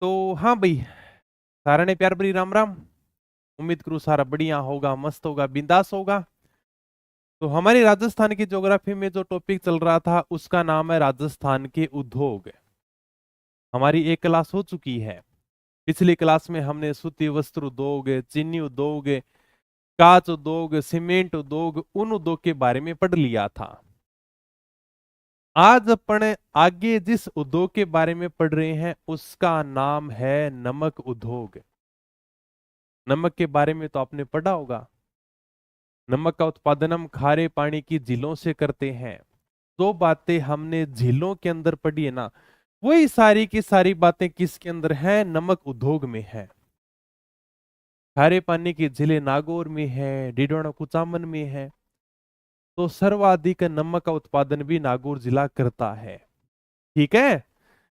तो हाँ भाई, सारा ने प्यार भरी राम राम। उम्मीद करूँ सारा बढ़िया होगा, मस्त होगा, बिंदास होगा। तो हमारी राजस्थान की ज्योग्राफी में जो टॉपिक चल रहा था उसका नाम है राजस्थान के उद्योग। हमारी एक क्लास हो चुकी है। पिछली क्लास में हमने सूती वस्त्र उद्योग, चीनी उद्योग, कांच उद्योग, सीमेंट उद्योग, उन उद्योग के बारे में पढ़ लिया था। आज अपन आगे जिस उद्योग के बारे में पढ़ रहे हैं उसका नाम है नमक उद्योग। नमक के बारे में तो आपने पढ़ा होगा। नमक का उत्पादन हम खारे पानी की झीलों से करते हैं। दो बातें हमने झीलों के अंदर पढ़ी है ना, वही सारी की सारी बातें किसके अंदर है? नमक उद्योग में है। खारे पानी की झीलें नागौर में है, डिडौना कुचामन में है। तो सर्वाधिक नमक का उत्पादन भी नागौर जिला करता है। ठीक है।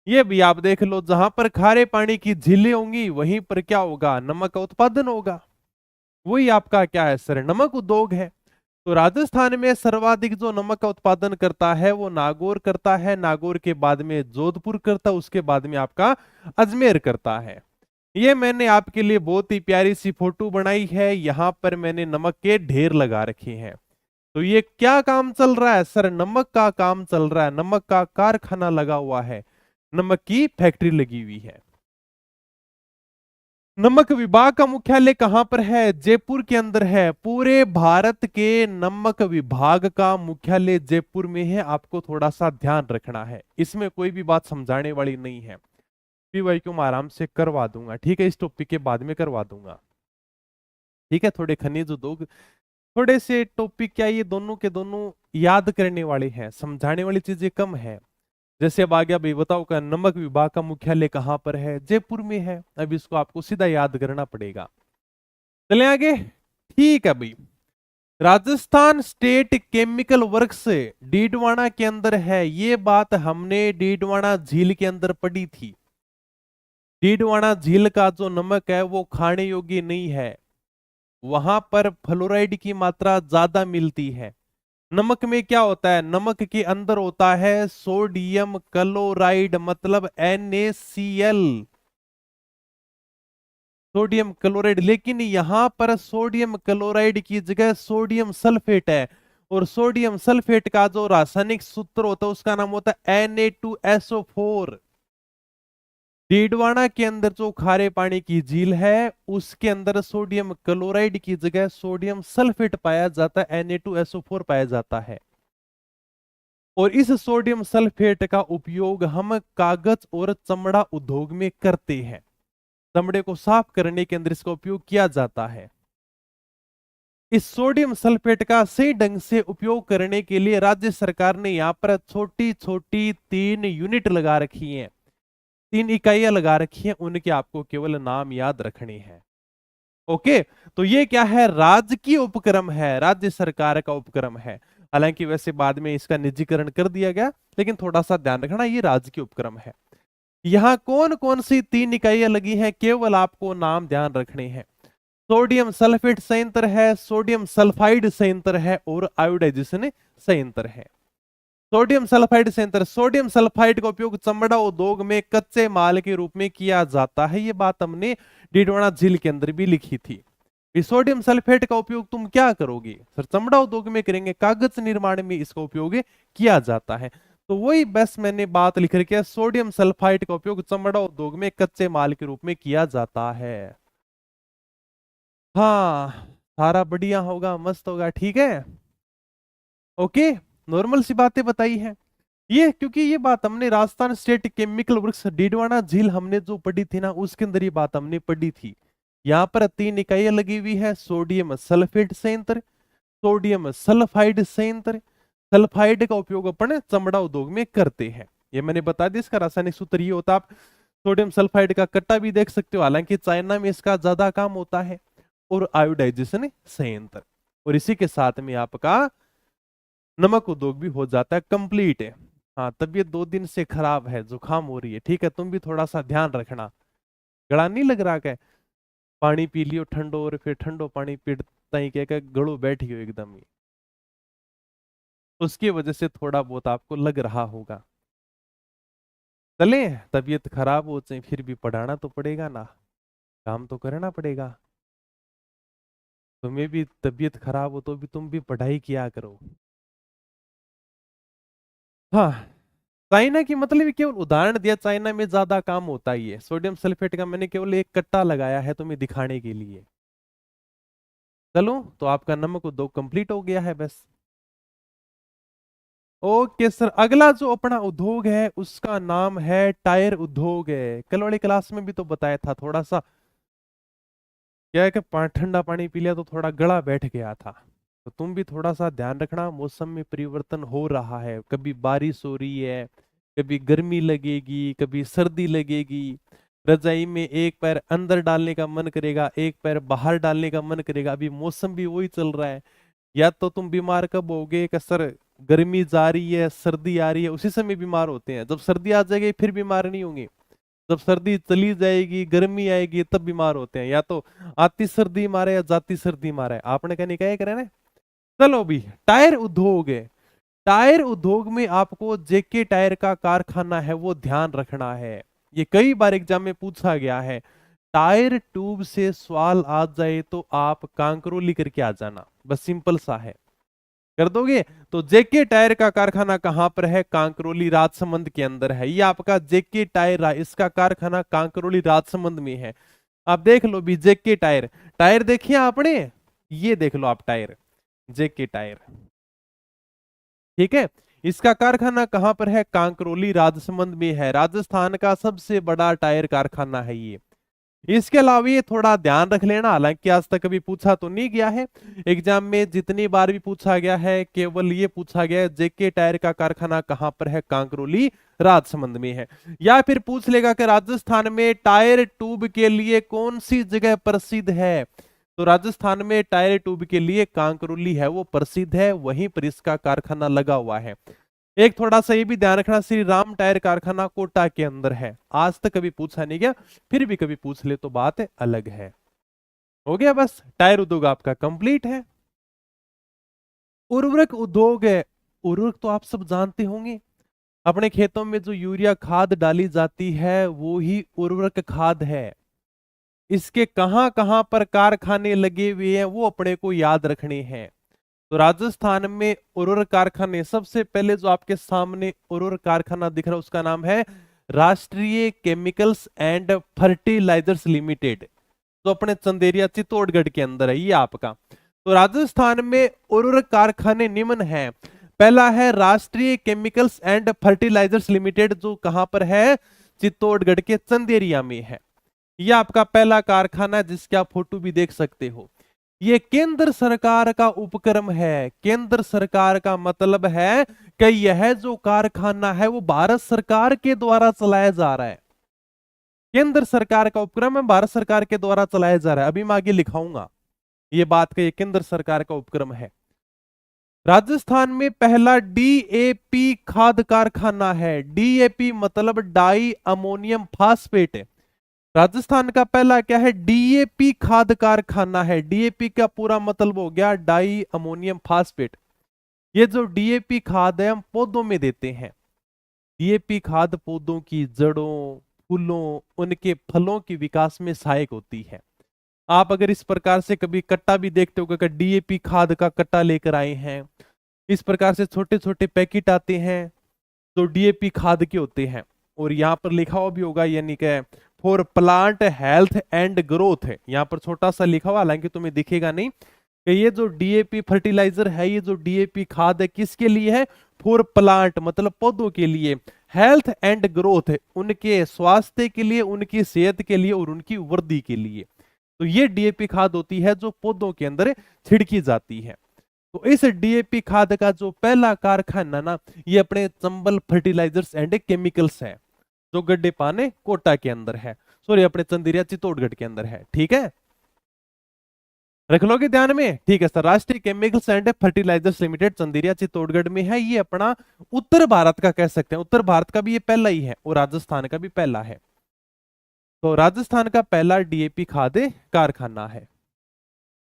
ये भी आप देख लो, जहां पर खारे पानी की झीलें होंगी वहीं पर क्या होगा? नमक का उत्पादन होगा। वही आपका क्या है सर? नमक उद्योग है। तो राजस्थान में सर्वाधिक जो नमक का उत्पादन करता है वो नागौर करता है। नागौर के बाद में जोधपुर करता है, उसके बाद में आपका अजमेर करता है। ये मैंने आपके लिए बहुत ही प्यारी सी फोटो बनाई है। यहां पर मैंने नमक के ढेर लगा रखे हैं। तो ये क्या काम चल रहा है सर? नमक का काम चल रहा है। नमक का कारखाना लगा हुआ है, नमक की फैक्ट्री लगी हुई है। नमक विभाग का मुख्यालय कहां पर है? जयपुर के अंदर है। पूरे भारत के नमक विभाग का मुख्यालय जयपुर में है। आपको थोड़ा सा ध्यान रखना है, इसमें कोई भी बात समझाने वाली नहीं है। पीवाईक्यू में आराम से करवा दूंगा, ठीक है? इस टॉपिक के बाद में करवा दूंगा, ठीक है? थोड़े खनिज उद्योग, थोड़े से टॉपिक क्या, ये दोनों के दोनों याद करने वाले हैं, समझाने वाली चीजें कम है। जैसे अब आ गया भाई, बताओ का नमक विभाग का मुख्यालय कहां पर है? जयपुर में है। अब इसको आपको सीधा याद करना पड़ेगा। चले आगे। ठीक है भाई। Rajasthan state chemical works Didwana के अंदर है। ये बात हमने डीडवाना झील के अंदर पढ़ी थी। डीडवाना झील का जो नमक है वो खाने योग्य नहीं है। वहां पर फ्लोराइड की मात्रा ज्यादा मिलती है। नमक में क्या होता है? नमक के अंदर होता है सोडियम क्लोराइड, मतलब NaCl, सोडियम क्लोराइड। लेकिन यहां पर सोडियम क्लोराइड की जगह सोडियम सल्फेट है। और सोडियम सल्फेट का जो रासायनिक सूत्र होता है उसका नाम होता है Na2SO4। डीडवाना के अंदर जो खारे पानी की झील है उसके अंदर सोडियम क्लोराइड की जगह सोडियम सल्फेट पाया जाता है, Na2SO4 पाया जाता है। और इस सोडियम सल्फेट का उपयोग हम कागज और चमड़ा उद्योग में करते हैं। चमड़े को साफ करने के अंदर इसका उपयोग किया जाता है। इस सोडियम सल्फेट का सही ढंग से उपयोग करने के लिए राज्य सरकार ने यहाँ पर छोटी छोटी 3 यूनिट लगा रखी हैं, 3 इकाइयां लगा रखी हैं। उनके आपको केवल नाम याद रखने हैं। ओके। तो ये क्या है? राजकीय उपक्रम है, राज्य सरकार का उपक्रम है। हालांकि वैसे बाद में इसका निजीकरण कर दिया गया, लेकिन थोड़ा सा ध्यान रखना, ये राजकीय उपक्रम है। यहाँ कौन कौन सी 3 इकाइयां लगी हैं, केवल आपको नाम ध्यान रखने हैं। सोडियम सल्फेट संयंत्र है, सोडियम सल्फाइड संयंत्र है, और आयोडाइजेशन संयंत्र है। सोडियम सल्फाइड संयंत्र, सोडियम सल्फाइड का उपयोग चमड़ा उद्योग में कच्चे माल के रूप में किया जाता है। ये बात हमने डीडवाना झील के अंदर भी लिखी थी। सोडियम सल्फेट का उपयोग तुम क्या करोगे सर? चमड़ा उद्योग में करेंगे, कागज निर्माण में इसका उपयोग किया जाता है। तो वही बस मैंने बात लिख रखी है, सोडियम सल्फाइड का उपयोग चमड़ा उद्योग में कच्चे माल के रूप में किया जाता है। हाँ, सारा बढ़िया होगा, मस्त होगा, ठीक है? ओके। नॉर्मल सी बातें बताई है ये, क्योंकि ये बात हमने Rajasthan state chemical works Didwana झील हमने जो पढ़ी थी ना, उसके अंदर ये बात हमने पढ़ी थी। यहाँ पर 3 इकाइयां लगी हुई है। सोडियम सल्फेट संयंत्र, सोडियम सल्फाइड संयंत्र। सल्फाइड का उपयोग अपन चमड़ा उद्योग में करते हैं। ये मैंने बता दिया, इसका रासायनिक सूत्र ये होता है। आप सोडियम सल्फाइड का कट्टा भी देख सकते हो, हालांकि चाइना में इसका ज्यादा काम होता है। और आयोडाइजेशन संयंत्र, और इसी के साथ में आपका नमक उद्योग भी हो जाता है, कंप्लीट है। हाँ, तबीयत 2 दिन से खराब है, जुकाम हो रही है, ठीक है? तुम भी थोड़ा सा ध्यान रखना। गला नहीं लग रहा क्या? पानी पी लियो ठंडो, और फिर ठंडो पानी पीता ही क्या गड़ो बैठी हो एकदम ही, उसकी वजह से थोड़ा बहुत आपको लग रहा होगा। चले, तबीयत खराब हो चाहे फिर भी पढ़ाना तो पड़ेगा ना, काम तो करना पड़ेगा। तुम्हें भी तबीयत खराब हो तो भी तुम भी पढ़ाई किया करो। हाँ, चाइना की मतलब केवल उदाहरण दिया, चाइना में ज्यादा काम होता ही है। सोडियम सल्फेट का मैंने केवल एक कट्टा लगाया है तुम्हें दिखाने के लिए। चलो, तो आपका नमक उद्योग कंप्लीट हो गया है बस। ओके सर, अगला जो अपना उद्योग है उसका नाम है टायर उद्योग है। कल वाली क्लास में भी तो बताया था थोड़ा सा, क्या है कि ठंडा पानी पी लिया तो थोड़ा गला बैठ गया था। तो तुम भी थोड़ा सा ध्यान रखना, मौसम में परिवर्तन हो रहा है, कभी बारिश हो रही है, कभी गर्मी लगेगी, कभी सर्दी लगेगी। रजाई में एक पैर अंदर डालने का मन करेगा, एक पैर बाहर डालने का मन करेगा। अभी मौसम भी वही चल रहा है। या तो तुम बीमार कब होगे कि सर गर्मी जा रही है सर्दी आ रही है उसी समय बीमार होते हैं, जब सर्दी आ जाएगी फिर बीमार नहीं होंगे, जब सर्दी चली जाएगी गर्मी आएगी तब बीमार होते हैं। या तो आती सर्दी मारे या जाती सर्दी मारे, आपने कहने क्या करे ना। चलो भी, टायर उद्योग है। टायर उद्योग में आपको जेके टायर का कारखाना है वो ध्यान रखना है। ये कई बार एग्जाम में पूछा गया है। टायर ट्यूब से सवाल आ जाए तो आप कांकरोली करके आ जाना, बस सिंपल सा है, कर दोगे। तो जेके टायर का कारखाना कहां पर है? कांकरोली राजसमंद के अंदर है। ये आपका जेके टायर इसका कारखाना कांकरोली राजसमंद में है। आप देख लो भी जेके टायर, टायर देखिए आपने, ये देख लो आप टायर, जेके टायर, ठीक है। इसका कारखाना कहां पर है? कांकरोली राजसमंद में है। राजस्थान का सबसे बड़ा टायर कारखाना है ये। इसके अलावा ये थोड़ा ध्यान रख लेना, हालांकि आज तक कभी पूछा तो नहीं गया है एग्जाम में, जितनी बार भी पूछा गया है केवल ये पूछा गया है जेके टायर का कारखाना कहां पर है? कांकरोली राजसमंद में है। या फिर पूछ लेगा कि राजस्थान में टायर ट्यूब के लिए कौन सी जगह प्रसिद्ध है? तो राजस्थान में टायर ट्यूब के लिए कांकरोली है वो प्रसिद्ध है, वहीं पर इसका कारखाना लगा हुआ है। एक थोड़ा सा ये भी ध्यान रखना, श्री राम टायर कारखाना कोटा के अंदर है। आज तक कभी पूछा नहीं गया, फिर भी कभी पूछ ले तो बात अलग है। हो गया बस, टायर उद्योग आपका कंप्लीट है। उर्वरक उद्योग है। उर्वरक तो आप सब जानते होंगे, अपने खेतों में जो यूरिया खाद डाली जाती है वो ही उर्वरक खाद है। इसके कहां कहां पर कारखाने लगे हुए हैं वो अपने को याद रखने हैं। तो राजस्थान में उर्वरक कारखाने, सबसे पहले जो आपके सामने उर्वरक कारखाना दिख रहा है उसका नाम है Rashtriya chemicals and fertilisers limited, जो अपने चंदेरिया चित्तौड़गढ़ के अंदर है ये आपका। तो राजस्थान में उर्वरक कारखाने निम्न है। पहला है Rashtriya chemicals and fertilisers limited, जो कहां पर है? चित्तौड़गढ़ के चंदेरिया में है। यह आपका पहला कारखाना है जिसके आप फोटो भी देख सकते हो। ये केंद्र सरकार का उपक्रम है। केंद्र सरकार का मतलब है कि यह जो कारखाना है वो भारत सरकार के द्वारा चलाया जा रहा है। केंद्र सरकार का उपक्रम है, भारत सरकार के द्वारा चलाया जा रहा है। अभी मैं आगे लिखाऊंगा ये बात कि ये केंद्र सरकार का उपक्रम है। राजस्थान में पहला डीएपी खाद कारखाना है। डीएपी मतलब डाई अमोनियम फास्फेट। राजस्थान का पहला क्या है? डीएपी खाद कारखाना है। डीएपी का पूरा मतलब हो गया डाई अमोनियम फास्फेट। ये जो डीएपी खाद है हम पौधों में देते हैं। डीएपी खाद पौधों की जड़ों, फूलों, उनके फलों के विकास में सहायक होती है। आप अगर इस प्रकार से कभी कट्टा भी देखते हो कि डीएपी खाद का कट्टा लेकर आए हैं, इस प्रकार से छोटे छोटे पैकेट आते हैं जो डीएपी खाद के होते हैं। और यहाँ पर लिखा हुआ भी होगा, यानी कि for plant health and growth है, यहाँ पर छोटा सा लिखा हुआ, हालांकि तुम्हें दिखेगा नहीं कि ये जो डीएपी फर्टिलाइजर है, ये जो डीएपी खाद है किसके लिए है? फॉर प्लांट मतलब पौधों के लिए, हेल्थ एंड ग्रोथ है उनके स्वास्थ्य के लिए, उनकी सेहत के लिए और उनकी वृद्धि के लिए। तो ये डीएपी खाद होती है जो पौधों के अंदर छिड़की जाती है। तो इस डीएपी खाद का जो पहला कारखाना ना, ये अपने चंबल फर्टिलाइजर्स एंड केमिकल्स है, जो गड्डे पाने कोटा के अंदर है, सॉरी अपने चंदेरिया चित्तौड़गढ़ के अंदर है। ठीक है, रख लोगे ध्यान में। ठीक है sir, Rashtriya chemicals and fertilisers limited Chanderia Chittorgarh में है। ये अपना उत्तर भारत का कह सकते हैं, उत्तर भारत का भी ये पहला ही है और राजस्थान का भी पहला है। तो राजस्थान का पहला डीएपी खाद कारखाना है।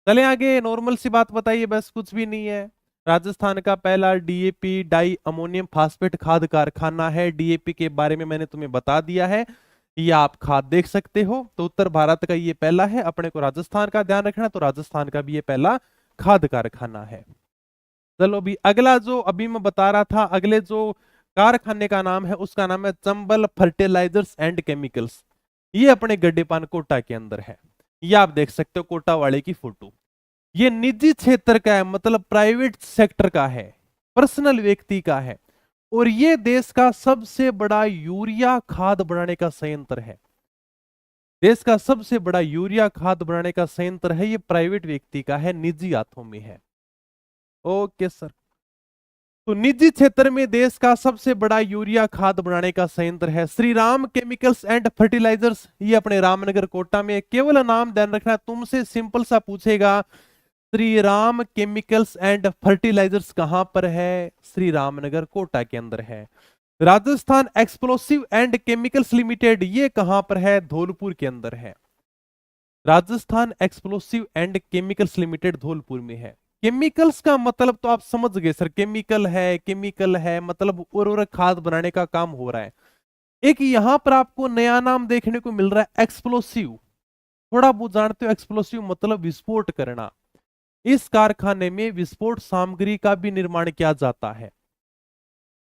चले आगे, नॉर्मल सी बात बताइए, बस कुछ भी नहीं है। राजस्थान का पहला डीएपी डाई अमोनियम फास्फेट खाद कारखाना है। डीएपी के बारे में मैंने तुम्हें बता दिया है, ये आप खाद देख सकते हो। तो उत्तर भारत का ये पहला है, अपने को राजस्थान का ध्यान रखना, तो राजस्थान का भी ये पहला खाद कारखाना है। चलो भी अगला जो अभी मैं बता रहा था, अगले जो कारखाने का नाम है उसका नाम है चंबल फर्टिलाइजर्स एंड केमिकल्स। ये अपने गड्डेपान कोटा के अंदर है। ये आप देख सकते हो कोटा वाले की फोटो। ये निजी क्षेत्र का है, मतलब प्राइवेट सेक्टर का है, पर्सनल व्यक्ति का है। और ये देश का सबसे बड़ा यूरिया खाद बनाने का संयंत्र है। देश का सबसे बड़ा यूरिया खाद बनाने का संयंत्र है, ये प्राइवेट व्यक्ति का है, निजी हाथों में है। Okay sir. तो निजी क्षेत्र में देश का सबसे बड़ा यूरिया खाद बनाने का संयंत्र है Shri Ram chemicals and fertilisers. ये अपने रामनगर कोटा में। केवल नाम ध्यान रखना, तुमसे सिंपल सा पूछेगा Shri Ram chemicals and fertilisers कहां पर है? श्री रामनगर कोटा के अंदर है। Rajasthan explosive and chemicals limited, ये कहां पर है? धौलपुर के अंदर है। Rajasthan explosive and chemicals limited Dholpur में है। केमिकल्स का मतलब तो आप समझ गए सर, केमिकल है मतलब उर्वरक खाद बनाने का काम हो रहा है। एक यहां पर आपको नया नाम देखने को मिल रहा है एक्सप्लोसिव। थोड़ा बहुत जानते हो एक्सप्लोसिव मतलब विस्फोट करना। इस कारखाने में विस्फोट सामग्री का भी निर्माण किया जाता है।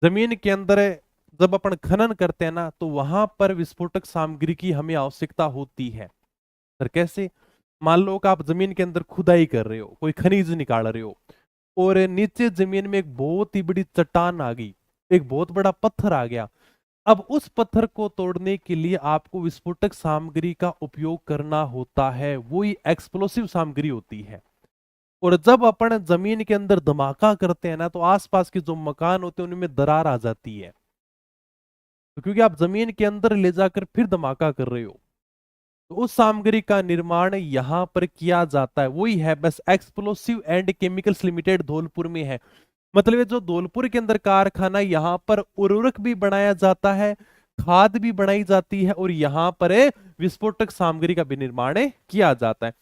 जमीन के अंदर जब अपन खनन करते हैं ना, तो वहां पर विस्फोटक सामग्री की हमें आवश्यकता होती है। सर कैसे? मान लो कि आप जमीन के अंदर खुदाई कर रहे हो, कोई खनिज निकाल रहे हो, और नीचे जमीन में एक बहुत ही बड़ी चट्टान आ गई, एक बहुत बड़ा पत्थर आ गया। अब उस पत्थर को तोड़ने के लिए आपको विस्फोटक सामग्री का उपयोग करना होता है, वही एक्सप्लोसिव सामग्री होती है। और जब अपन जमीन के अंदर धमाका करते हैं ना, तो आसपास के जो मकान होते हैं उनमें दरार आ जाती है, तो क्योंकि आप जमीन के अंदर ले जाकर फिर धमाका कर रहे हो। तो उस सामग्री का निर्माण यहां पर किया जाता है, वही है बस explosive and chemicals limited Dholpur में है। मतलब ये जो धौलपुर के अंदर कारखाना, यहाँ पर उर्वरक भी बनाया जाता है, खाद भी बनाई जाती है, और यहाँ पर विस्फोटक सामग्री का भी निर्माण किया जाता है।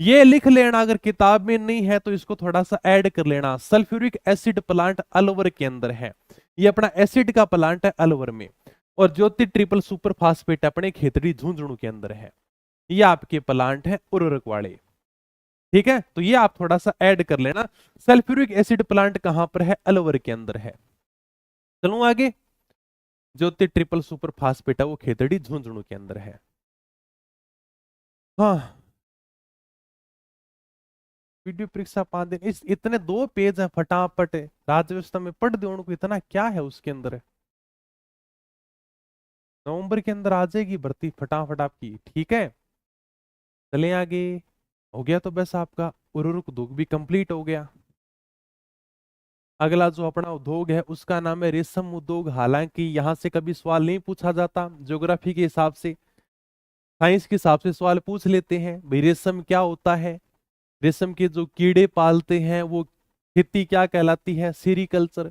ये लिख लेना, अगर किताब में नहीं है तो इसको थोड़ा सा ऐड कर लेना। सल्फ्यूरिक एसिड प्लांट अलवर के अंदर है। ये अपना एसिड का प्लांट है अलवर में। और ज्योति ट्रिपल सुपर फास्फेट अपने खेतड़ी झुंझुनू के अंदर है। ये आपके प्लांट है उर्वरक वाले। ठीक है, तो ये आप थोड़ा सा ऐड कर लेना। सल्फ्यूरिक एसिड प्लांट कहां पर है? अलवर के अंदर है। चलूं आगे। ज्योति ट्रिपल सुपर फास्फेट है वो खेतड़ी झुंझुनू के अंदर है। हाँ, वीडियो परीक्षा 5 दिन, इस इतने 2 पेज हैं, फटाफट राज्य व्यवस्था में पढ़ दो उनको। इतना क्या है उसके अंदर? नवंबर के अंदर आ जाएगी भर्ती फटाफट आपकी। ठीक है, चले आगे। हो गया तो बस आपका उर्वरक उद्योग भी कंप्लीट हो गया। अगला जो अपना उद्योग है उसका नाम है रेशम उद्योग। हालांकि यहां से कभी सवाल नहीं पूछा जाता, ज्योग्राफी के हिसाब से, साइंस के हिसाब से सवाल पूछ लेते हैं भाई रेशम क्या होता है। रेशम के जो कीड़े पालते हैं वो खेती क्या कहलाती है? सेरीकल्चर।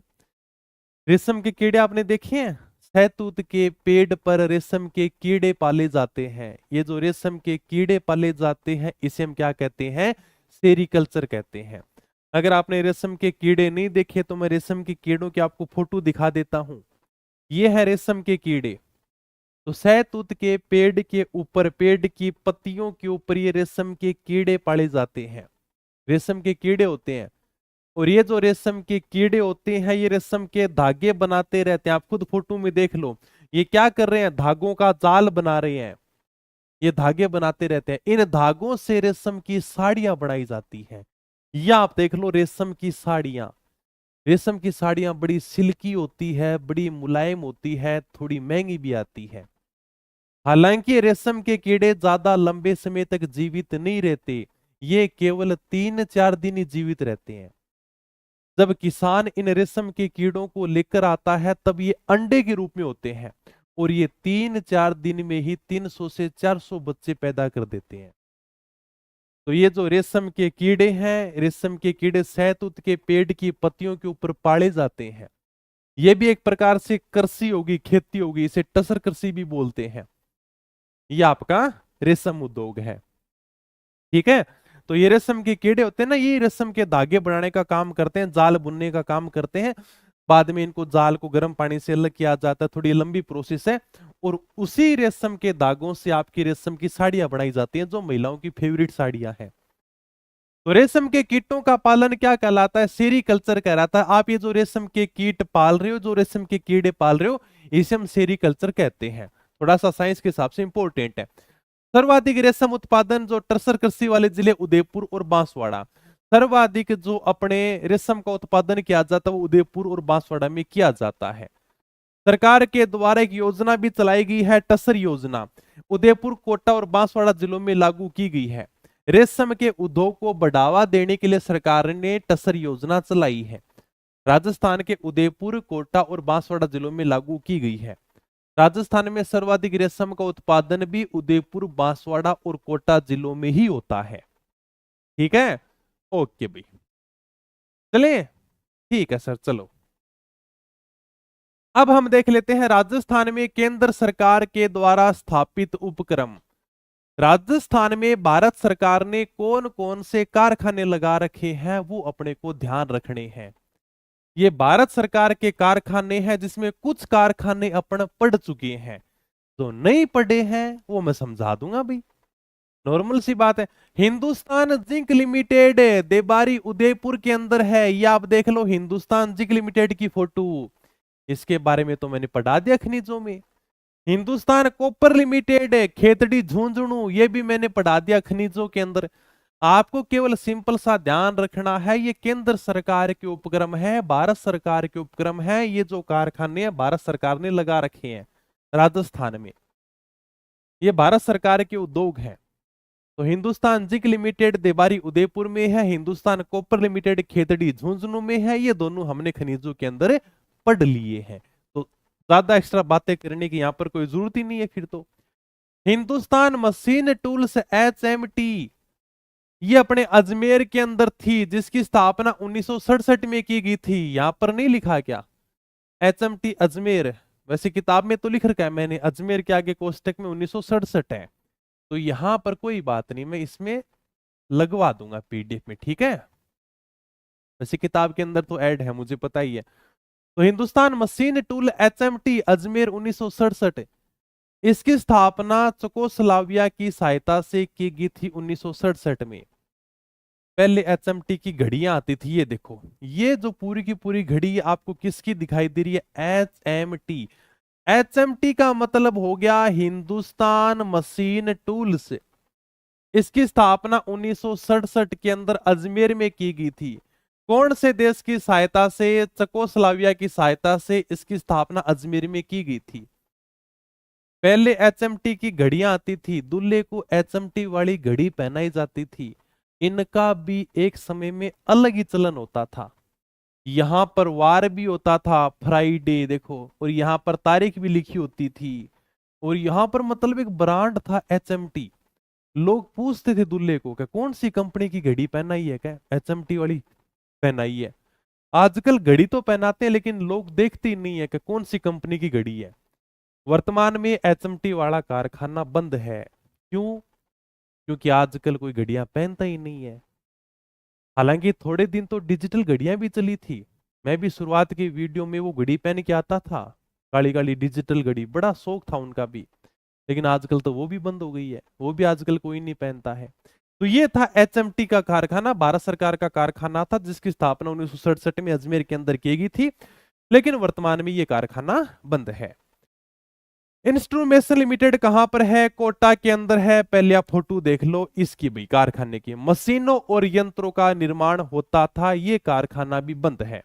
रेशम के कीड़े आपने देखे हैं? शहतूत के पेड़ पर रेशम के कीड़े पाले जाते हैं। ये जो रेशम के कीड़े पाले जाते हैं इसे हम क्या कहते हैं? सेरीकल्चर कहते हैं। अगर आपने रेशम के कीड़े नहीं देखे तो मैं रेशम के कीड़ों की आपको फोटो दिखा देता हूं। ये है रेशम के कीड़े। तो शहतूत के पेड़ के ऊपर, पेड़ की पत्तियों के ऊपर ये रेशम के कीड़े पाले जाते हैं, रेशम के कीड़े होते हैं। और ये जो रेशम के कीड़े होते हैं ये रेशम के धागे बनाते रहते हैं। आप खुद फोटो में देख लो, ये क्या कर रहे हैं? धागों का जाल बना रहे हैं। ये धागे बनाते रहते हैं। इन धागों से रेशम की साड़ियां बनाई जाती हैं। या आप देख लो रेशम की साड़ियां। रेशम की साड़ियां बड़ी सिल्की होती है, बड़ी मुलायम होती है, थोड़ी महंगी भी आती है। हालांकि रेशम के कीड़े ज्यादा लंबे समय तक जीवित नहीं रहते, ये केवल 3-4 दिन ही जीवित रहते हैं। जब किसान इन रेशम के कीड़ों को लेकर आता है तब ये अंडे के रूप में होते हैं, और ये 3-4 दिन में ही 300 से 400 बच्चे पैदा कर देते हैं। तो ये जो रेशम के कीड़े हैं, रेशम के कीड़े शहतूत के पेड़ की पत्तियों के ऊपर पाले जाते हैं। ये भी एक प्रकार से कृषि होगी, खेती होगी, इसे टसर कृषि भी बोलते हैं। ये आपका रेशम उद्योग है। ठीक है, तो ये रेशम के कीड़े होते हैं ना, ये रेशम के धागे बनाने का काम करते हैं, जाल बुनने का काम करते हैं। बाद में इनको जाल को गर्म पानी से अलग किया जाता है, थोड़ी लंबी प्रोसेस है। और उसी रेशम के धागों से आपकी रेशम की साड़ियां बनाई जाती हैं, जो महिलाओं की फेवरेट साड़ियां हैं। तो रेशम के कीटों का पालन क्या कहलाता है? सेरीकल्चर कहलाता है। आप ये जो रेशम के कीट पाल रहे हो, जो रेशम के कीड़े पाल रहे हो, इसे हम सेरीकल्चर कहते हैं। थोड़ा सा साइंस के हिसाब से इंपॉर्टेंट है। सर्वाधिक रेशम उत्पादन जो टसर कृषि वाले जिले उदयपुर और बांसवाड़ा, सर्वाधिक जो अपने रेशम का उत्पादन किया जाता है वो उदयपुर और बांसवाड़ा में किया जाता है। सरकार के द्वारा एक योजना भी चलाई गई है, टसर योजना, उदयपुर, कोटा और बांसवाड़ा जिलों में लागू की गई है। रेशम के उद्योग को बढ़ावा देने के लिए सरकार ने टसर योजना चलाई है। राजस्थान के उदयपुर, कोटा और बांसवाड़ा जिलों में लागू की गई है। राजस्थान में सर्वाधिक रेशम का उत्पादन भी उदयपुर, बांसवाड़ा और कोटा जिलों में ही होता है। ठीक है, ओके भाई, चलिए ठीक है सर। चलो अब हम देख लेते हैं राजस्थान में केंद्र सरकार के द्वारा स्थापित उपक्रम। राजस्थान में भारत सरकार ने कौन कौन से कारखाने लगा रखे हैं, वो अपने को ध्यान रखने हैं। ये भारत सरकार के कारखाने हैं, जिसमें कुछ कारखाने अपन पढ़ चुके हैं, जो नहीं पढ़े हैं वो मैं समझा दूंगा भाई, नॉर्मल सी बात है। हिंदुस्तान जिंक लिमिटेड देबारी उदयपुर के अंदर है, ये आप देख लो हिंदुस्तान जिंक लिमिटेड की फोटो। इसके बारे में तो मैंने पढ़ा दिया खनिजों में। हिंदुस्तान कॉपर लिमिटेड है खेतड़ी झुंझुनू, ये भी मैंने पढ़ा दिया खनिजों के अंदर। आपको केवल सिंपल सा ध्यान रखना है, ये केंद्र सरकार के उपक्रम है, भारत सरकार के उपक्रम है। ये जो कारखाने हैं भारत सरकार ने लगा रखे हैं राजस्थान में, ये भारत सरकार के उद्योग हैं। तो हिंदुस्तान जिंक लिमिटेड देबारी उदयपुर में है, हिंदुस्तान कॉपर लिमिटेड खेतड़ी झुंझुनू में है। ये दोनों हमने खनिजों के अंदर पढ़ लिए हैं, तो ज्यादा एक्स्ट्रा बातें करने की यहां पर कोई जरूरत ही नहीं है फिर तो। हिंदुस्तान मशीन टूल्स HMT, ये अपने अजमेर के अंदर थी, जिसकी स्थापना 1967 में की गई थी। यहां पर नहीं लिखा क्या HMT अजमेर? वैसे किताब में तो लिख रखा है मैंने, अजमेर के आगे कोष्टक में 1967 है। तो यहां पर कोई बात नहीं, मैं इसमें लगवा दूंगा PDF में, ठीक है। वैसे किताब के अंदर तो ऐड है, मुझे पता ही है। तो Hindustan machine tool HMT Ajmer 1967, इसकी स्थापना चकोस्लाविया की सहायता से की गई थी 1967 में। पहले HMT की घड़ियां आती थी, ये देखो, ये जो पूरी की पूरी घड़ी आपको किसकी दिखाई दे रही है? HMT। HMT का मतलब हो गया हिंदुस्तान मशीन टूल्स। इसकी स्थापना 1967 के अंदर अजमेर में की गई थी। कौन से देश की सहायता से? चकोस्लाविया की सहायता से इसकी स्थापना अजमेर में की गई थी। पहले HMT की घड़ियां आती थी, दूल्हे को HMT वाली घड़ी पहनाई जाती थी। इनका भी एक समय में अलग ही चलन होता था। यहां पर वार भी होता था, फ्राइडे देखो, और यहां पर तारीख भी लिखी होती थी। और यहां पर मतलब एक ब्रांड था HMT। लोग पूछते थे दूल्हे को क्या कौन सी कंपनी की घड़ी पहनाई है, क्या HMT वाली पहनाई है। आजकल घड़ी तो पहनाते हैं, लेकिन लोग देखते ही नहीं है कि कौन सी कंपनी की घड़ी है। वर्तमान में HMT वाला कारखाना बंद है। क्यों? क्योंकि आजकल कोई घड़ियां पहनता ही नहीं है। हालांकि थोड़े दिन तो डिजिटल घड़ियां भी चली थी, मैं भी शुरुआत की वीडियो में वो घड़ी पहन के आता था, काली काली डिजिटल घड़ी, बड़ा शौक था उनका भी। लेकिन आजकल तो वो भी बंद हो गई है, वो भी आजकल कोई नहीं पहनता है। तो ये था HMT का कारखाना, भारत सरकार का कारखाना था, जिसकी स्थापना 1967 में अजमेर के अंदर की गई थी। लेकिन वर्तमान में ये कारखाना बंद है। इंस्ट्रूमेशन लिमिटेड कहां पर है? कोटा के अंदर है। पहले आप फोटो देख लो इसकी भाई, कारखाने की। मशीनों और यंत्रों का निर्माण होता था, ये कारखाना भी बंद है।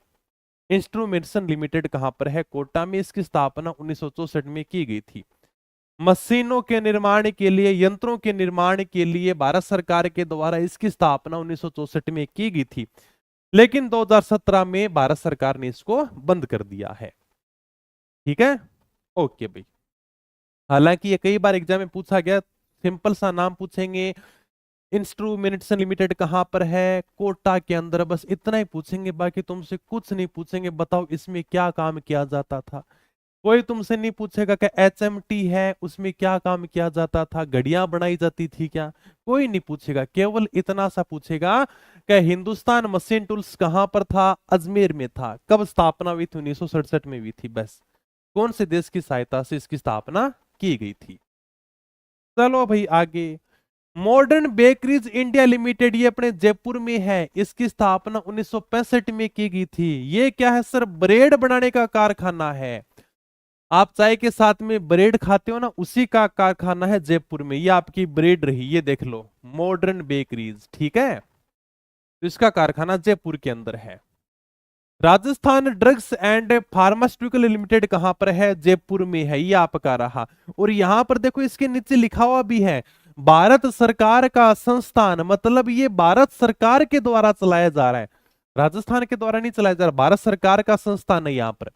इंस्ट्रूमेशन लिमिटेड कहां पर है? कोटा में। इसकी स्थापना 1964 में की गई थी। मशीनों के निर्माण के लिए, यंत्रों के निर्माण के लिए भारत सरकार के द्वारा इसकी स्थापना 1964 में की गई थी। लेकिन 2017 में भारत सरकार ने इसको बंद कर दिया है। ठीक है, ओके भाई। हालांकि ये कई बार एग्जाम में पूछा गया, सिंपल सा नाम पूछेंगे, इंस्ट्रूमेंटेशन लिमिटेड कहां पर है? कोटा के अंदर, बस इतना ही पूछेंगे, बाकी तुमसे कुछ नहीं पूछेंगे। बताओ इसमें क्या काम किया जाता था? कोई तुमसे नहीं पूछेगा कि HMT है उसमें क्या काम किया जाता था, घड़ियां बनाई जाती थी क्या, कोई नहीं पूछेगा। केवल इतना सा पूछेगा कि हिंदुस्तान मशीन टूल्स कहां पर था, अजमेर में था, कब स्थापना हुई थी, 1967 में हुई थी, बस। कौन से देश की सहायता से इसकी स्थापना की गई थी। चलो भाई आगे। मॉडर्न बेकरीज इंडिया लिमिटेड, ये अपने जयपुर में है, इसकी स्थापना 1965 में की गई थी। ये क्या है सर, ब्रेड बनाने का कारखाना है। आप चाय के साथ में ब्रेड खाते हो ना, उसी का कारखाना है जयपुर में। ये आपकी ब्रेड रही, ये देख लो, मॉडर्न बेकरीज, ठीक है। तो इसका कारखाना जयपुर के अंदर है। Rajasthan drugs and pharmaceutical limited कहां पर है, जयपुर में है, ये आपका रहा। और यहां पर देखो इसके नीचे लिखा हुआ भी है, भारत सरकार का संस्थान, मतलब ये भारत सरकार के द्वारा चलाया जा रहा है, राजस्थान के द्वारा नहीं चलाया जा रहा, भारत सरकार का संस्थान है यहाँ पर।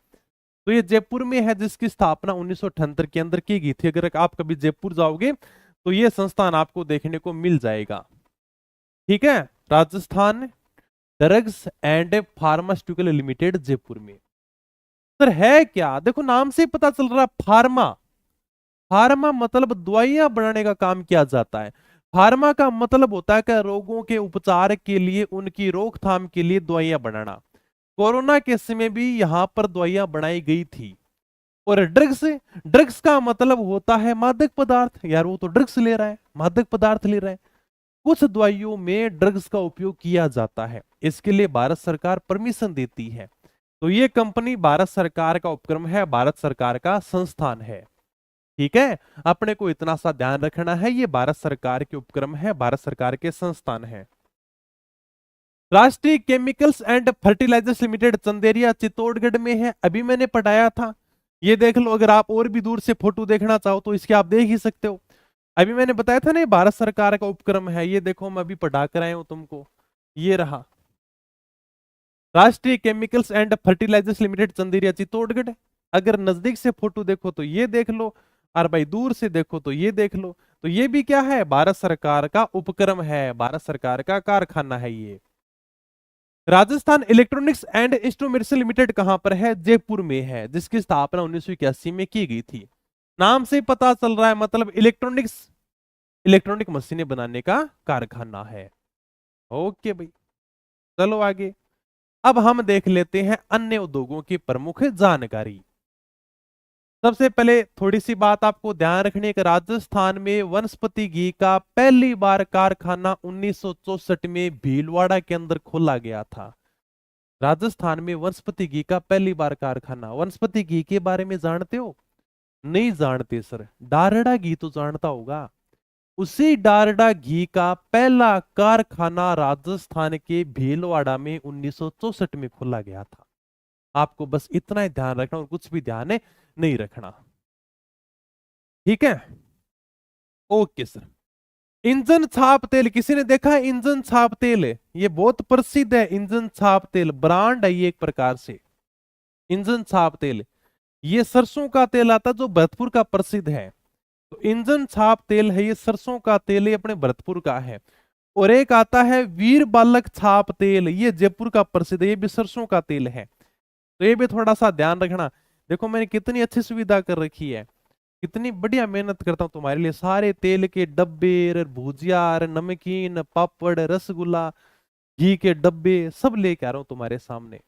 तो ये जयपुर में है, जिसकी स्थापना 1978 के अंदर की गई थी। अगर आप कभी जयपुर जाओगे तो ये संस्थान आपको देखने को मिल जाएगा, ठीक है। Rajasthan drugs and pharmaceutical limited Jaipur में। सर है क्या, देखो नाम से ही पता चल रहा है, फार्मा। फार्मा मतलब दवाइयां बनाने का काम किया जाता है। फार्मा का मतलब होता है कि रोगों के उपचार के लिए, उनकी रोकथाम के लिए दवाइयां बनाना। कोरोना के समय भी यहां पर दवाइयां बनाई गई थी। और ड्रग्स, ड्रग्स का मतलब होता है मादक पदार्थ। यार वो तो ड्रग्स ले रहा है, मादक पदार्थ ले रहा है। कुछ दवाइयों में ड्रग्स का उपयोग किया जाता है, इसके लिए भारत सरकार परमिशन देती है। तो ये कंपनी भारत सरकार का उपक्रम है, भारत सरकार का संस्थान है, ठीक है। अपने को इतना सा ध्यान रखना है, ये भारत सरकार के उपक्रम है, भारत सरकार के संस्थान है। Rashtriya chemicals and fertilisers limited Chanderia Chittorgarh में है, अभी मैंने पढ़ाया था। ये देख लो, अगर आप और भी दूर से फोटो देखना चाहो तो इसके आप देख ही सकते हो। अभी मैंने बताया था ना, भारत सरकार का उपक्रम है। ये देखो मैं अभी पढ़ा कर आया हूं तुमको, ये रहा Rashtriya chemicals and fertilisers limited Chanderia Chittorgarh. अगर नजदीक से फोटो देखो तो ये देख लो, और भाई दूर से देखो तो ये देख लो। तो ये भी क्या है, भारत सरकार का उपक्रम है, भारत सरकार का कारखाना है ये। Rajasthan electronics and instruments limited कहां पर है, जयपुर में है, जिसकी स्थापना 1981 में की गई थी। नाम से पता चल रहा है, मतलब इलेक्ट्रॉनिक्स, इलेक्ट्रॉनिक मशीनें बनाने का कारखाना है। ओके भाई, चलो आगे। अब हम देख लेते हैं अन्य उद्योगों की प्रमुख जानकारी। सबसे पहले थोड़ी सी बात आपको ध्यान रखनी है कि राजस्थान में वनस्पति घी का पहली बार कारखाना 1964 में भीलवाड़ा के अंदर खोला गया था। राजस्थान में वनस्पति घी का पहली बार कारखाना। वनस्पति घी के बारे में जानते हो, नहीं जानते सर, डालडा घी तो जानता होगा। उसी डालडा घी का पहला कारखाना राजस्थान के भीलवाड़ा में 1964 में खोला गया था। आपको बस इतना ही ध्यान रखना और कुछ भी ध्यान नहीं रखना, ठीक है। Okay sir. इंजन छाप तेल, किसी ने देखा है इंजन छाप तेल? ये बहुत प्रसिद्ध है, इंजन छाप तेल ब्रांड है ये एक प्रकार से। इंजन छाप तेल, ये सरसों का तेल आता है जो भरतपुर का प्रसिद्ध है। तो इंजन छाप तेल है, ये सरसों का तेल, ये अपने भरतपुर का है। और एक आता है वीर बालक छाप तेल, ये जयपुर का प्रसिद्ध है, ये भी सरसों का तेल है। तो ये भी थोड़ा सा ध्यान रखना। देखो मैंने कितनी अच्छी सुविधा कर रखी है, कितनी बढ़िया मेहनत करता हूं तुम्हारे लिए। सारे तेल के डब्बे, भुजिया, नमकीन, पापड़, रसगुल्ला, घी के डब्बे सब लेके आ रहा हूं तुम्हारे सामने,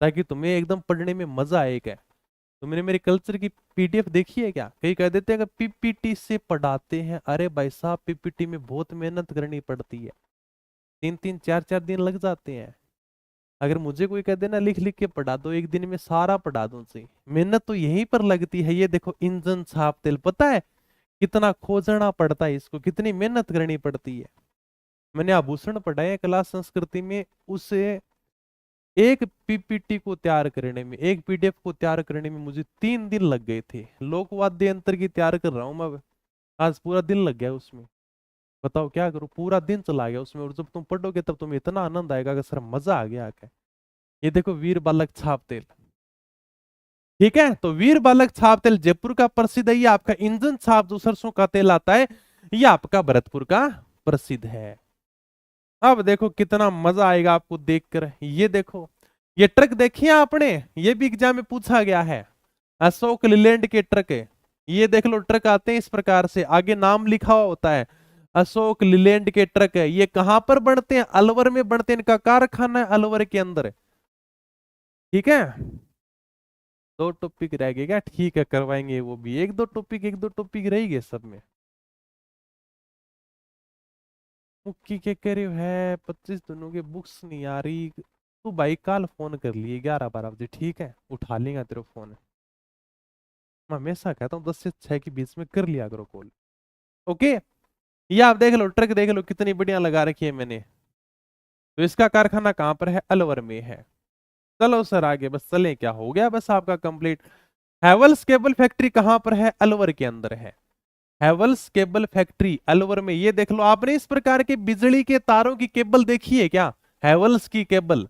ताकि तुम्हें एकदम पढ़ने में मजा आएगा। तुमने मेरे कल्चर की पीडीएफ देखी है क्या? कई कह देते हैं कि पीपीटी से पढ़ाते हैं। अरे भाई साहब, पीपीटी में बहुत मेहनत करनी पड़ती है, 3-3 4-4 दिन लग जाते हैं। अगर मुझे कोई कह देना लिख लिख के पढ़ा दो, एक दिन में सारा पढ़ा दूं सही। मेहनत तो यहीं पर लगती है। ये देखो इंजन छाप तेल, पता है कितना खोजना पड़ता है इसको, कितनी मेहनत करनी पड़ती है। मैंने आभूषण पढ़ाए क्लास संस्कृति में, उसे एक पीपीटी को तैयार करने में, एक पीडीएफ को तैयार करने में मुझे 3 दिन लग गए थे। लोकवाद्य यंत्र की तैयार कर रहा हूं मैं, आज पूरा दिन लग गया उसमें। बताओ क्या करूं, पूरा दिन चला गया उसमें। और जब तुम पढ़ोगे तब तुम्हें इतना आनंद आएगा कि सर मजा आ गया क्या। ये देखो वीर बालक छाप तेल, ठीक है। तो वीर बालक छाप तेल जयपुर का प्रसिद्ध है। ये आपका इंजन छाप जो सरसों का तेल आता है, ये आपका भरतपुर का प्रसिद्ध है। अब देखो कितना मजा आएगा आपको देखकर। ये देखो, ये ट्रक देखिए आपने, ये भी एग्जाम में पूछा गया है। अशोक लीलैंड के ट्रक है, ये देख लो ट्रक आते हैं इस प्रकार से, आगे नाम लिखा हुआ होता है, अशोक लीलैंड के ट्रक है। ये कहां पर बनते हैं? अलवर में बनते हैं, इनका कारखाना है अलवर के अंदर। ठीक है, दो टॉपिक रह गए क्या? ठीक है करवाएंगे वो भी, एक दो टॉपिक रह गए सब में। मुक्की के कह रहे हो है 25 दिनों के बुक्स नहीं आ रही। तू भाई कल फोन कर लिए 11-12 बजे, ठीक है उठा लेगा तेरा फोन। मैं हमेशा कहता हूँ 10 से 6 के बीच में कर लिया करो कॉल। ओके, ये आप देख लो ट्रक, देख लो कितनी बढ़िया लगा रखी है मैंने। तो इसका कारखाना कहाँ पर है? अलवर में है। चलो सर आगे बस चले, क्या हो गया बस आपका कंप्लीट। हैवल्स केबल फैक्ट्री कहां पर है? अलवर के अंदर है। हैवल्स केबल फैक्ट्री अलवर में। ये देख लो, आपने इस प्रकार के बिजली के तारों की केबल देखी है क्या? हैवल्स की केबल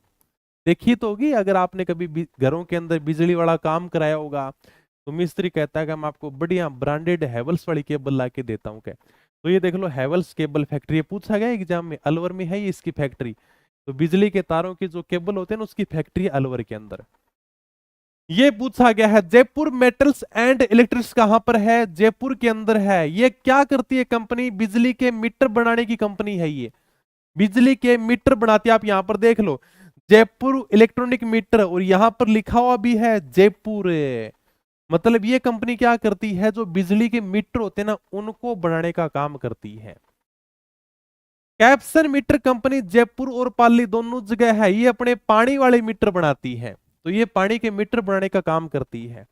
देखी तो होगी, अगर आपने कभी घरों के अंदर बिजली वाला काम कराया होगा तो मिस्त्री कहता है कि मैं आपको बढ़िया ब्रांडेड हैवल्स वाली केबल ला के देता हूँ क्या। तो ये देख लो हैवल्स केबल फैक्ट्री, ये पूछा गया एग्जाम में, अलवर में है ये इसकी फैक्ट्री। तो बिजली के तारों की जो केबल होते हैं ना उसकी फैक्ट्री अलवर के अंदर। ये पूछा गया है जयपुर मेटल्स एंड इलेक्ट्रिक्स कहां पर है? जयपुर के अंदर है। ये क्या करती है कंपनी? बिजली के मीटर बनाने की कंपनी है ये, बिजली के मीटर बनाती है। आप यहां पर देख लो जयपुर इलेक्ट्रॉनिक मीटर, और यहां पर लिखा हुआ भी है जयपुर। मतलब ये कंपनी क्या करती है? जो बिजली के मीटर होते हैं ना उनको बनाने का काम करती है। कैप्सन मीटर कंपनी जयपुर और पाली दोनों जगह है, ये अपने पानी वाले मीटर बनाती है। तो ये पानी के मीटर बनाने का काम करती है।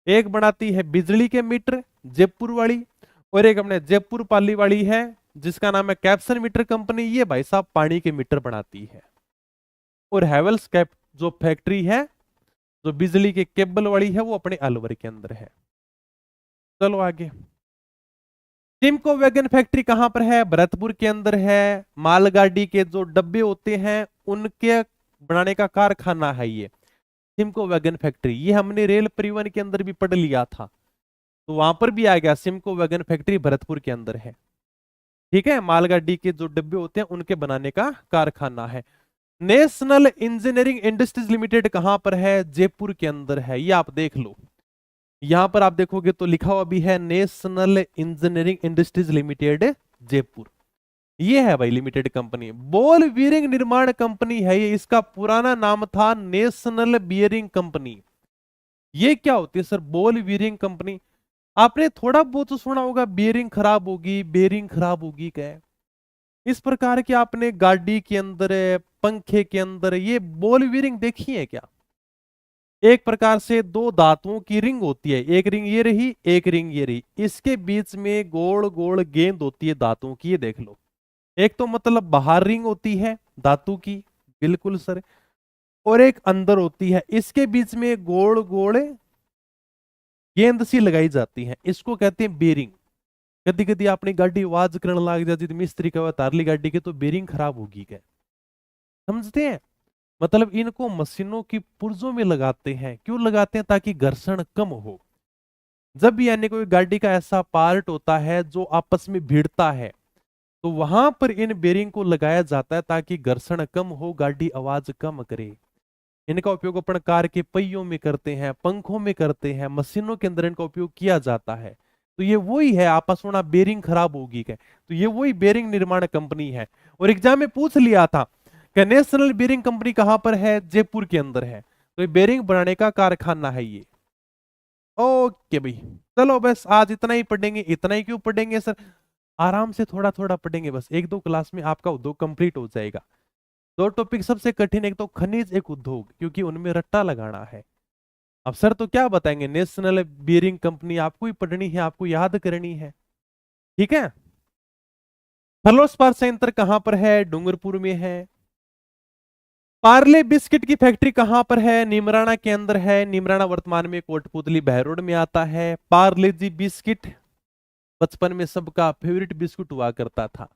एक बनाती है बिजली के मीटर जयपुर वाली, और एक अपने जयपुर पाली वाली है जिसका नाम है कैप्सन मीटर कंपनी, ये भाई साहब पानी के मीटर बनाती है। और हैवेल्स कैप जो फैक्ट्री है जो बिजली के केबल वाली है वो अपने अलवर के अंदर है। चलो आगे। टिमको वैगन फैक्ट्री कहां पर है? भरतपुर के अंदर है। मालगाड़ी के जो डब्बे होते हैं उनके बनाने का कारखाना है ये सिमको वैगन फैक्ट्री। ये हमने रेल परिवहन के अंदर भी पढ़ लिया था, तो वहां पर भी आ गया सिमको वैगन फैक्ट्री भरतपुर के अंदर है। ठीक है, मालगाड़ी के जो डब्बे होते हैं उनके बनाने का कारखाना है। नेशनल इंजीनियरिंग इंडस्ट्रीज लिमिटेड कहां पर है? जयपुर के अंदर है। ये आप देख लो, यहां पर आप देखोगे तो लिखा हुआ भी है national engineering industries limited Jaipur. ये है भाई लिमिटेड कंपनी, बॉल बीयरिंग निर्माण कंपनी है ये, इसका पुराना नाम था नेशनल बियरिंग कंपनी। ये क्या होती है सर? Ball bearing company. आपने थोड़ा बहुत तो सुना होगा बियरिंग खराब होगी, बेरिंग खराब होगी, क्या इस प्रकार के आपने गाड़ी के अंदर पंखे के अंदर ये बॉल बीयरिंग देखी है क्या? एक प्रकार से दो धातुओं की रिंग होती है, एक रिंग ये रही एक रिंग ये रही, इसके बीच में गोल गोल गेंद होती है धातुओं की। ये देख लो, एक तो मतलब बाहर रिंग होती है धातु की, बिल्कुल सर, और एक अंदर होती है, इसके बीच में गोल गोल गेंद सी लगाई जाती है, इसको कहते हैं बेरिंग। कभी कभी अपनी गाड़ी आवाज करने लग जाती तो मिस्त्री का तारली गाड़ी के तो बेरिंग खराब होगी क्या, समझते हैं? मतलब इनको मशीनों की पुर्जों में लगाते हैं, क्यों लगाते हैं? ताकि घर्षण कम हो। जब भी यानी कोई गाड़ी का ऐसा पार्ट होता है जो आपस में भिड़ता है तो वहां पर इन बेरिंग को लगाया जाता है ताकि घर्षण कम हो, गाड़ी आवाज कम करे। इनका उपयोग अपन कार के पहियों में करते हैं, पंखों में करते हैं, मशीनों के अंदर इनका उपयोग किया जाता है। तो ये वही है, आपस में बेरिंग खराब होगी क्या, तो ये वही बेरिंग निर्माण कंपनी है। और एग्जाम में पूछ लिया था कि नेशनल बेरिंग कंपनी कहां पर है? जयपुर के अंदर है। तो ये बेरिंग बनाने का कारखाना है ये। ओके भाई, चलो बस आज इतना ही पढ़ेंगे। इतना ही क्यों पढ़ेंगे सर? आराम से थोड़ा थोड़ा पढ़ेंगे, बस एक दो क्लास में आपका उद्योग कंप्लीट हो जाएगा। दो टॉपिक सबसे कठिन, एक तो खनिज एक उद्योग, क्योंकि उनमें रट्टा लगाना है। अब सर तो क्या बताएंगे, नेशनल बियरिंग कंपनी आपको ही पढ़नी है, आपको याद करनी है। ठीक है, फलोस्पार संयंत्र कहां पर है? डूंगरपुर में है। पार्ले बिस्किट की फैक्ट्री कहां पर है? निमराना के अंदर है। निमराना वर्तमान में कोटपुतली बहरोड में आता है। पार्ले जी बिस्किट बचपन में सबका फेवरेट बिस्कुट हुआ करता था।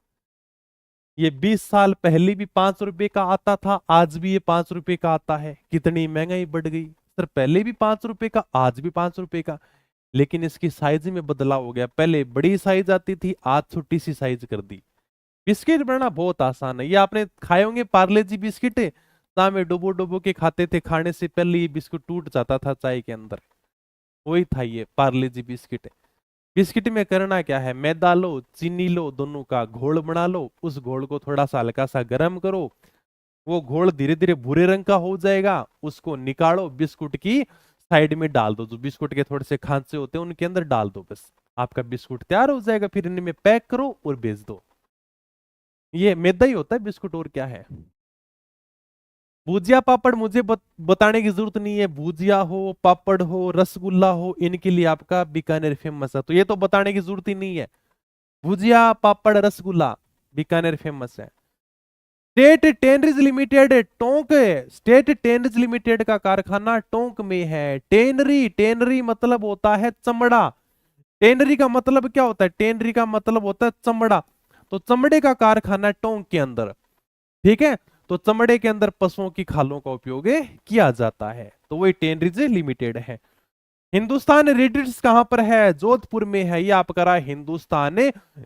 ये 20 साल पहले भी 5 रुपए का आता था, आज भी ये 5 रुपए का आता है। कितनी महंगाई बढ़ गई सर, पहले भी 5 रुपए का आज भी 5 रुपए का, लेकिन इसकी साइज में बदलाव हो गया। पहले बड़ी साइज आती थी, आज छोटी सी साइज कर दी। बिस्किट बनाना बहुत आसान है, ये आपने खाए होंगे पार्ले जी बिस्किट, में डुबो डुबो के खाते थे, खाने से पहले ये बिस्कुट टूट जाता था चाय के अंदर। वही था ये पार्ले जी बिस्किट। बिस्किट में करना क्या है, मैदा लो, चीनी लो, दोनों का घोल बना लो, उस घोल को थोड़ा सा हल्का सा गर्म करो, वो घोल धीरे धीरे भूरे रंग का हो जाएगा, उसको निकालो, बिस्कुट की साइड में डाल दो, जो बिस्कुट के थोड़े से खांचे होते हैं उनके अंदर डाल दो, बस आपका बिस्कुट तैयार हो जाएगा। फिर इनमें पैक करो और बेच दो। ये मैदा ही होता है बिस्कुट, और क्या है। भुजिया पापड़ मुझे बताने की जरूरत नहीं है, भुजिया हो, पापड़ हो, रसगुल्ला हो, इनके लिए आपका बीकानेर फेमस है, तो ये तो बताने की जरूरत ही नहीं है। भुजिया पापड़ रसगुल्ला बीकानेर फेमस है। State tanneries limited Tonk, state tanneries limited का कारखाना टोंक में है। टेनरी, टेनरी मतलब होता है चमड़ा। टेनरी का मतलब क्या होता है, टेनरी का मतलब होता है चमड़ा। तो चमड़े का कारखाना टोंक के अंदर, ठीक है। तो चमड़े के अंदर पशुओं की खालों का उपयोग किया जाता है, तो वही टेनरीज लिमिटेड है। हिंदुस्तान रेडिएटर्स कहां पर है, जोधपुर में है। ये आपका रहा हिंदुस्तान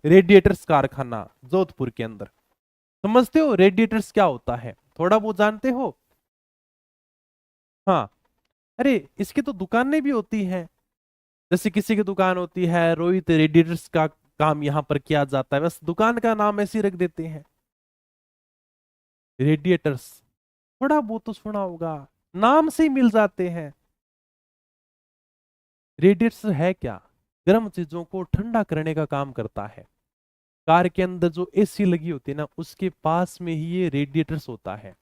रेडिएटर्स कारखाना, जोधपुर के अंदर। समझते हो रेडिएटर्स क्या होता है, थोड़ा बहुत जानते हो। हाँ, अरे इसकी तो दुकानें भी होती हैं, जैसे किसी की दुकान होती है रोहित रेडिएटर्स का काम यहां पर किया जाता है, बस दुकान का नाम ऐसे ही रख देते हैं रेडिएटर्स। थोड़ा बहुत तो सुना होगा, नाम से ही मिल जाते हैं। रेडिएटर है क्या, गर्म चीजों को ठंडा करने का काम करता है। कार के अंदर जो एसी लगी होती है ना, उसके पास में ही ये रेडिएटर्स होता है।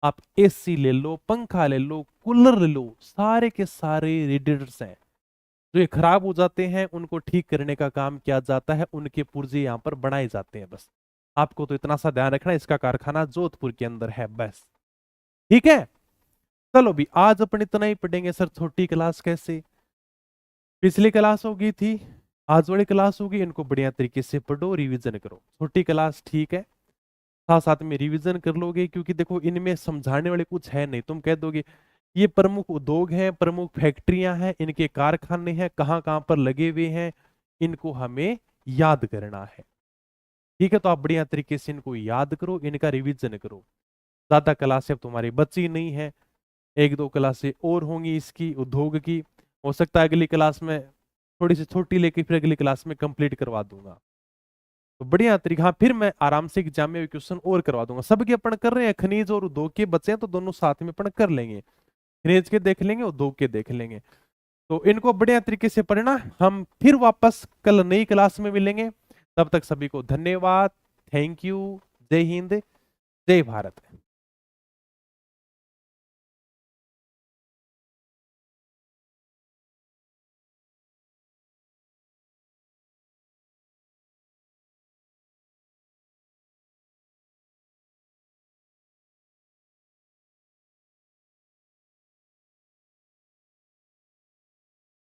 आप एसी ले लो, पंखा ले लो, कूलर ले लो, सारे के सारे रेडिएटर्स हैं। जो ये खराब हो जाते हैं उनको ठीक करने का काम किया जाता है, उनके पुर्जे यहाँ पर बनाए जाते हैं, बस। आपको तो इतना सा ध्यान रखना, इसका कारखाना जोधपुर के अंदर है, बस। ठीक है, चलो भी आज अपन इतना ही पढ़ेंगे। सर छोटी क्लास कैसे, पिछली क्लास हो गई थी, आज वाली क्लास होगी, इनको बढ़िया तरीके से पढ़ो, रिवीजन करो। छोटी क्लास ठीक है, साथ साथ में रिवीजन कर लोगे, क्योंकि देखो इनमें समझाने वाले कुछ है नहीं। तुम कह दोगे ये प्रमुख उद्योग हैं, प्रमुख फैक्ट्रियां हैं, इनके कारखाने हैं, कहाँ कहाँ पर लगे हुए हैं, इनको हमें याद करना है। ठीक है, तो आप बढ़िया तरीके से इनको याद करो, इनका रिवीजन करो। ज्यादा क्लासें अब तुम्हारी बची नहीं है, एक दो क्लासें और होंगी इसकी उद्योग की। हो सकता है अगली क्लास में थोड़ी सी छोटी लेके फिर अगली क्लास में कंप्लीट करवा दूंगा। तो बढ़िया तरीका, हाँ फिर मैं आराम से एग्जाम में क्वेश्चन और करवा दूंगा। सबके अपन कर रहे हैं, खनिज और उद्योग के बच्चे हैं तो दोनों साथ में अपन कर लेंगे, खनिज के देख लेंगे, उद्योग के देख लेंगे। तो इनको बढ़िया तरीके से पढ़ना। हम फिर वापस कल नई क्लास में मिलेंगे, तब तक सभी को धन्यवाद, थैंक यू, जय हिंद, जय भारत।